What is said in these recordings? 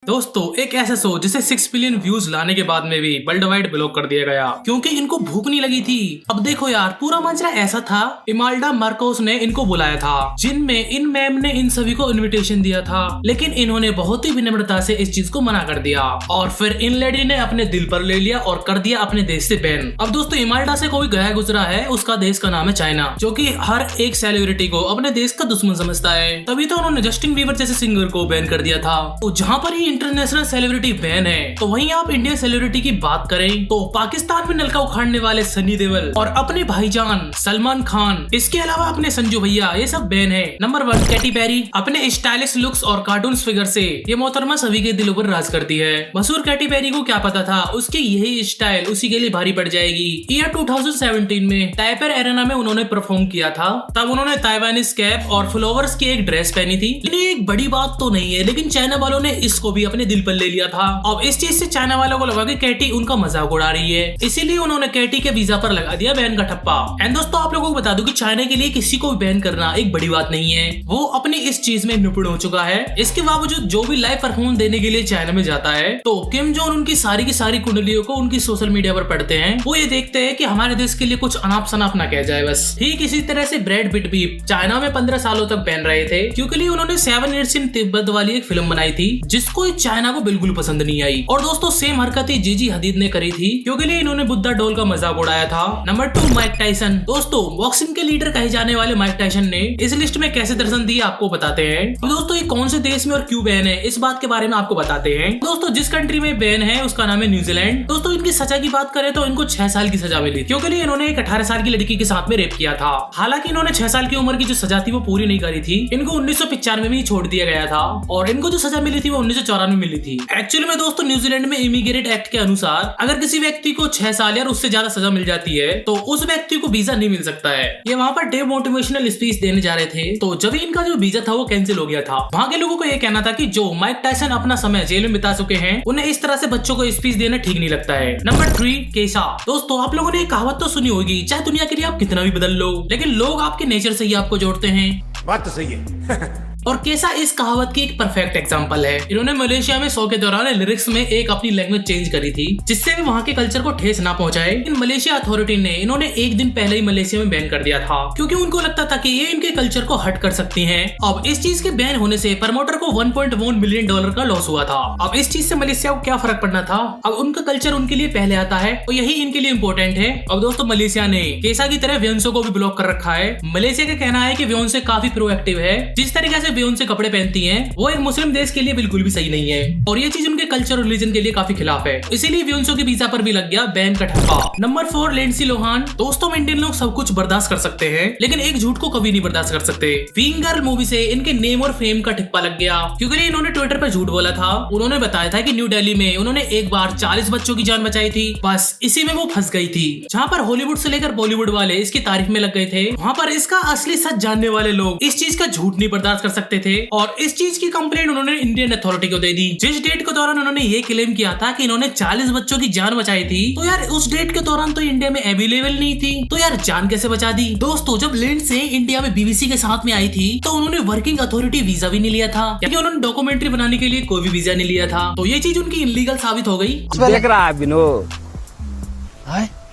दोस्तों एक ऐसा शो जिसे 6 बिलियन व्यूज लाने के बाद में भी वर्ल्ड वाइड ब्लॉक कर दिया गया क्योंकि इनको भूख नहीं लगी थी। अब देखो यार, पूरा माजरा ऐसा था, इमाल्डा मार्कोस ने इनको बुलाया था, जिनमें इन मैम ने इन सभी को इनविटेशन दिया था, लेकिन इन्होंने बहुत ही विनम्रता से इस चीज को मना कर दिया और फिर इन लेडी ने अपने दिल पर ले लिया और कर दिया अपने देश से बैन। अब दोस्तों इमाल्डा से कोई गया गुजरा है, उसका देश का नाम है चाइना, जो कि हर एक सेलिब्रिटी को अपने देश का दुश्मन समझता है। तभी तो उन्होंने जस्टिन बीबर जैसे सिंगर को बैन कर दिया था। तो जहाँ पर ही इंटरनेशनल सेलिब्रिटी बैन है, तो वहीं आप इंडियन सेलिब्रिटी की बात करें तो पाकिस्तान में नलका उखाड़ने वाले सनी देओल और अपने भाईजान सलमान खान, इसके अलावा अपने संजू भैया, ये सब बैन है। नंबर 1 कैटी पेरी, अपने स्टाइलिश लुक्स और कार्टून फिगर से ये मोहतरमा सभी के दिलों पर राज करती है। मशहूर कैटी पेरी को क्या पता था उसकी यही स्टाइल उसी के लिए भारी पड़ जाएगी। ईयर 2017 में टाइपर एरेना में उन्होंने परफॉर्म किया था, तब उन्होंने ताइवानीज कैप और फ्लावर्स की एक ड्रेस पहनी थी। लेकिन एक बड़ी बात तो नहीं है, लेकिन चाइना वालों ने इसको भी अपने दिल पर ले लिया था। अब इस चीज से चाइना वालों को लगा कि कैटी उनका मजाक उड़ा रही है, इसीलिए उन्होंने कैटी के वीजा पर लगा दिया बैन का ठप्पा। एंड दोस्तों आप लोगों को बता दूं कि चाइना के लिए किसी को भी बैन करना एक बड़ी बात नहीं है, वो अपनी इस चीज में निपुण हो चुका है। इसके बावजूद जो भी लाइव परफॉर्मेंस देने के लिए चाइना में जाता है, तो किम जोंग उनकी सारी की सारी कुंडलियों को उनकी सोशल मीडिया पर पढ़ते हैं। वो ये देखते हैं कि हमारे देश के लिए कुछ अनाप शनाप ना कह जाए बस। ठीक इसी तरह से ब्रैड पिट भी चाइना में 15 सालों तक बैन रहे थे, क्योंकि उन्होंने 7 इयर्स इन तिब्बत वाली एक फिल्म बनाई थी, जिसको चाइना को बिल्कुल पसंद नहीं आई। और दोस्तों सेम हरकत जीजी हदीद ने करी थी, क्योंकि इन्होंने बुद्धा डोल का मजाक उड़ाया था। Number 2 Mike Tyson. दोस्तों बॉक्सिंग के लीडर कहे जाने वाले माइक टाइसन ने इस लिस्ट में कैसे दर्शन दिए आपको बताते हैं। तो दोस्तों ये कौन से देश में और क्यों बैन है, इस बात के बारे में आपको बताते हैं। दोस्तों जिस कंट्री में बैन है उसका नाम है न्यूजीलैंड। दोस्तों इनकी सजा की बात करें तो इनको 6 साल की सजा मिली, क्योंकि इन्होंने एक 18 साल की लड़की के साथ में रेप किया था। हालांकि इन्होंने 6 साल की उम्र की जो सजा थी वो पूरी नहीं करी थी, इनको 1995 में ही छोड़ दिया गया था और इनको जो सजा मिली थी वो 1994 में मिली थी। एक्चुअली में दोस्तों न्यूजीलैंड में इमिग्रेट एक्ट के अनुसार अगर किसी व्यक्ति को 6 साल या उससे ज्यादा सजा मिल जाती है तो उस व्यक्ति को वीजा नहीं मिल सकता है। ये वहाँ पर डे मोटिवेशनल स्पीच देने जा रहे थे, तो जब इनका जो वीजा था वो कैंसिल हो गया था। वहाँ के लोगों को ये कहना था कि जो माइक टाइसन अपना समय जेल में बिता चुके हैं, उन्हें इस तरह से बच्चों को स्पीच देना ठीक नहीं लगता है। नंबर 3 केसा। दोस्तों आप लोगों ने एक कहावत तो सुनी होगी, चाहे दुनिया के लिए आप कितना भी बदल लो, लेकिन लोग आपके नेचर से ही आपको जोड़ते हैं। बात तो सही है। और कैसा इस कहावत की एक परफेक्ट एग्जांपल है। इन्होंने मलेशिया में शो के दौरान लिरिक्स में एक अपनी लैंग्वेज चेंज करी थी, जिससे भी वहाँ के कल्चर को ठेस ना पहुंचाए। लेकिन मलेशिया अथॉरिटी ने इन्होंने एक दिन पहले ही मलेशिया में बैन कर दिया था, क्योंकि उनको लगता था कि ये इनके कल्चर को हट कर सकती हैं। अब इस चीज के बैन होने से प्रमोटर को $1.1 मिलियन का लॉस हुआ था। अब इस चीज से मलेशिया को क्या फर्क पड़ना था, अब उनका कल्चर उनके लिए पहले आता है और यही इनके लिए इम्पोर्टेंट है। अब दोस्तों मलेशिया ने केसा की तरह बेयोंसे को भी ब्लॉक कर रखा है। मलेशिया का कहना है कि बेयोंसे काफी प्रोएक्टिव है, जिस तरीके से बेयोंसे कपड़े पहनती हैं वो एक मुस्लिम देश के लिए बिल्कुल भी सही नहीं है और ये चीज उनके कल्चर और रिलीजन के लिए काफी खिलाफ है, इसीलिए बेयोंसे के वीजा पर भी लग गया बैन का ठप्पा। Number 4 Lindsay Lohan. दोस्तों इंडियन लोग सब कुछ बर्दाश्त कर सकते हैं, लेकिन एक झूठ को कभी नहीं बर्दाश्त कर सकते। विंग गर्ल मूवी से इनके नेम और फेम का ठप्पा लग गया, क्योंकि इन्होंने ट्विटर पर झूठ बोला था। उन्होंने बताया था कि न्यू दिल्ली में उन्होंने एक बार 40 बच्चों की जान बचाई थी, बस इसी में वो फंस गई थी। जहाँ पर हॉलीवुड से लेकर बॉलीवुड वाले इसकी तारीफ में लग गए थे, वहाँ पर इसका असली सच जानने वाले लोग इस चीज का झूठ नहीं बर्दाश्त कर सकते थे और इस चीज की कंप्लेंट उन्होंने इंडियन अथॉरिटी को दे दी। जिस डेट के दौरान उन्होंने ये क्लेम किया था कि इन्होंने 40 बच्चों की जान बचाई थी, तो यार उस डेट के दौरान तो इंडिया में अवेलेबल नहीं थी, तो यार जान कैसे बचा दी। दोस्तों जब लिंडसे इंडिया में बीबीसी के साथ में आई थी, तो उन्होंने वर्किंग अथॉरिटी वीजा भी नहीं लिया था, क्योंकि उन्होंने डॉक्यूमेंट्री बनाने के लिए कोई भी वीजा नहीं लिया था, तो ये चीज उनकी इलीगल साबित हो गई। देख रहा है विनोद,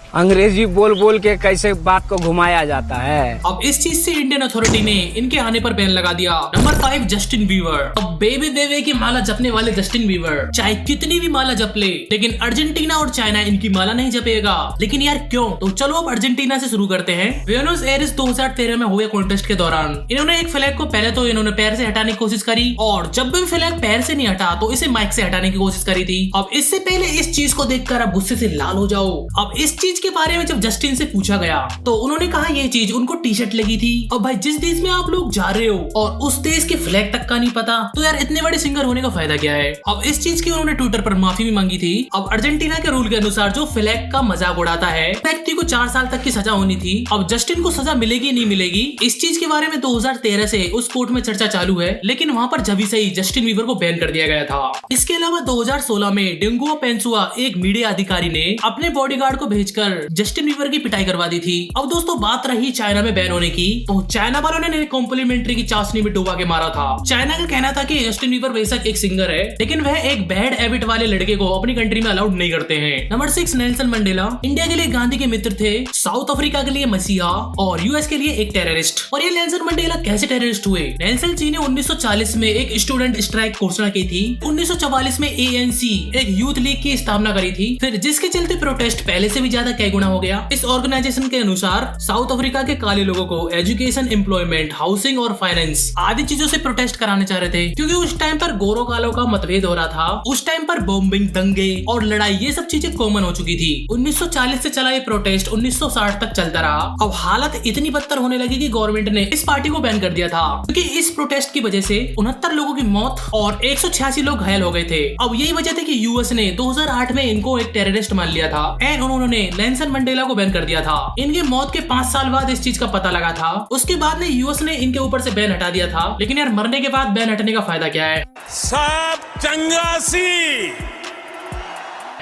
अंग्रेजी बोल बोल के कैसे बात को घुमाया जाता है। अब इस चीज से इंडियन अथॉरिटी ने इनके आने पर बैन लगा दिया। Number 5 Justin Bieber. अब बेबी बेबे की माला जपने वाले जस्टिन बीबर चाहे कितनी भी माला जप ले, लेकिन अर्जेंटीना और चाइना इनकी माला नहीं जपेगा। लेकिन यार क्यों, तो चलो अब अर्जेंटीना से शुरू करते हैं। ब्यूनस एयर्स 2013 में हुए कॉन्टेस्ट के दौरान इन्होंने एक फ्लैग को पहले तो इन्होंने पैर से हटाने की कोशिश करी, और जब भी फ्लैग पैर से नहीं हटा तो इसे माइक से हटाने की कोशिश करी थी। अब इससे पहले इस चीज को देखकर अब गुस्से से लाल हो जाओ। अब इस चीज के बारे में जब जस्टिन से पूछा गया तो उन्होंने कहा ये चीज उनको टी शर्ट लगी थी। अब भाई जिस देश में आप लोग जा रहे हो और उस देश के फ्लैग तक का नहीं पता, तो यार इतने बड़े सिंगर होने का फायदा क्या है। अब इस चीज की उन्होंने ट्विटर पर माफी भी मांगी थी। अब अर्जेंटीना के रूल के अनुसार जो फ्लैग का मजाक उड़ाता है व्यक्ति को 4 साल तक की सजा होनी थी। अब जस्टिन को सजा मिलेगी नहीं मिलेगी, इस चीज के बारे में 2013 से उस कोर्ट में चर्चा चालू है, लेकिन वहाँ पर जभी से ही जस्टिन बीबर को बैन कर दिया गया था। इसके अलावा 2016 में डेंगुआ पेंसुआ एक मीडिया अधिकारी ने अपने बॉडीगार्ड को भेजकर कर जस्टिन बीबर की पिटाई करवा दी थी। अब दोस्तों बात रही चाइना में बैन होने की, तो चाइना वालों ने कॉम्प्लीमेंट्री की चाशनी में डुबा के मारा था। चाइना का कहना था कि जस्टिन बीबर बेशक एक सिंगर है, लेकिन वह एक बैड हैबिट वाले लड़के को अपनी कंट्री में अलाउड नहीं करते हैं। नंबर 6 नेल्सन मंडेला इंडिया के लिए गांधी के मित्र थे, साउथ अफ्रीका के लिए मसीहा और यूएस के लिए एक टेररिस्ट। और ये नेल्सन मंडेला कैसे टेररिस्ट हुए? नेल्सन जी ने 1940 में एक स्टूडेंट स्ट्राइक घोषणा की थी। 1944 में ANC एक यूथ लीग की स्थापना करी थी, फिर जिसके चलते प्रोटेस्ट पहले से भी ज्यादा कई गुना हो गया। इस ऑर्गेनाइजेशन के अनुसार साउथ अफ्रीका के काले लोगों को एजुकेशन, एम्प्लॉयमेंट, हाउसिंग और फाइनेंस आदि चीजों से प्रोटेस्ट कराने चाह रहे थे, क्योंकि उस टाइम पर गोरो कालो का मतभेद हो रहा था। उस टाइम पर बॉम्बिंग, दंगे और लड़ाई ये सब चीजें कॉमन हो चुकी थी। 1940 से चला ये प्रोटेस्ट 1960 तक चलता रहा। अब हालत इतनी बदतर होने लगी कि गवर्नमेंट ने इस पार्टी को बैन कर दिया था, क्योंकि इस प्रोटेस्ट की वजह से 69 लोगों की मौत और 186 लोग घायल हो गए थे। अब यही वजह थी कि यूएस ने 2008 में इनको एक टेररिस्ट मान लिया था एंड उन्होंने नेल्सन मंडेला को बैन कर दिया था। इनकी मौत के 5 साल बाद इस चीज का पता लगा था। उसके बाद में यूएस ने इनके ऊपर से बैन हटा दिया था। लेकिन यार मरने के बाद बैन हटने का फायदा क्या है? सब चंगासी।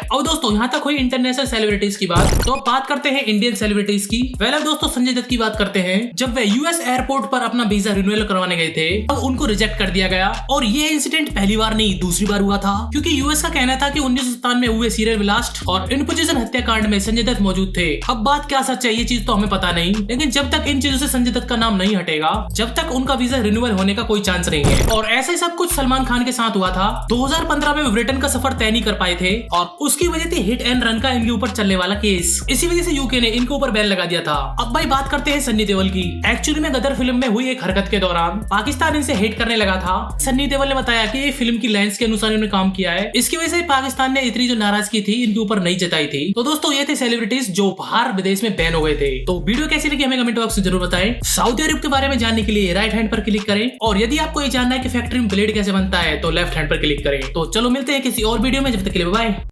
अब दोस्तों यहाँ तक हुई इंटरनेशनल सेलिब्रिटीज की बात, तो अब बात करते हैं इंडियन सेलिब्रिटीज की। पहले दोस्तों संजय दत्त की बात करते हैं। जब वे यूएस एयरपोर्ट पर अपना वीजा रिन्यूअल करवाने गए थे, तब उनको रिजेक्ट कर दिया गया। और ये इंसिडेंट पहली बार नहीं दूसरी बार हुआ था, क्योंकि यूएस का कहना था कि 1997 में हुए सीरियल ब्लास्ट और इनपोजिशन हत्याकांड में संजय दत्त मौजूद थे। अब बात क्या सच है ये चीज तो हमें पता नहीं, लेकिन जब तक इन चीजों से संजय दत्त का नाम नहीं हटेगा, जब तक उनका वीजा रिन्यूअल होने का कोई चांस नहीं है। और ऐसे ही सब कुछ सलमान खान के साथ हुआ था। 2015 में ब्रिटेन का सफर तय नहीं कर पाए थे और उसकी वजह थी हिट एंड रन का इनके ऊपर चलने वाला केस। इसी वजह से यूके ने इनके ऊपर बैन लगा दिया था। अब भाई बात करते हैं सन्नी देओल की। एक्चुअली में गदर फिल्म में हुई एक हरकत के दौरान पाकिस्तान इनसे हेट करने लगा था। सन्नी देओल ने बताया कि ये फिल्म की लाइंस के अनुसार इन्होंने काम किया है, इसकी वजह से पाकिस्तान ने इतनी जो नाराजगी थी इनके ऊपर नहीं जताई थी। तो दोस्तों ये थे सेलिब्रिटीज जो बाहर विदेश में बैन हो गए थे। तो वीडियो कैसी लगी हमें कमेंट बॉक्स में जरूर बताएं। सऊदी अरब के बारे में जानने के लिए राइट हैंड पर क्लिक करें, और यदि आपको ये जानना है कि फैक्ट्री में ब्लेड कैसे बनता है तो लेफ्ट हैंड पर क्लिक करें। तो चलो मिलते हैं किसी और वीडियो में, जब तक के लिए बाय।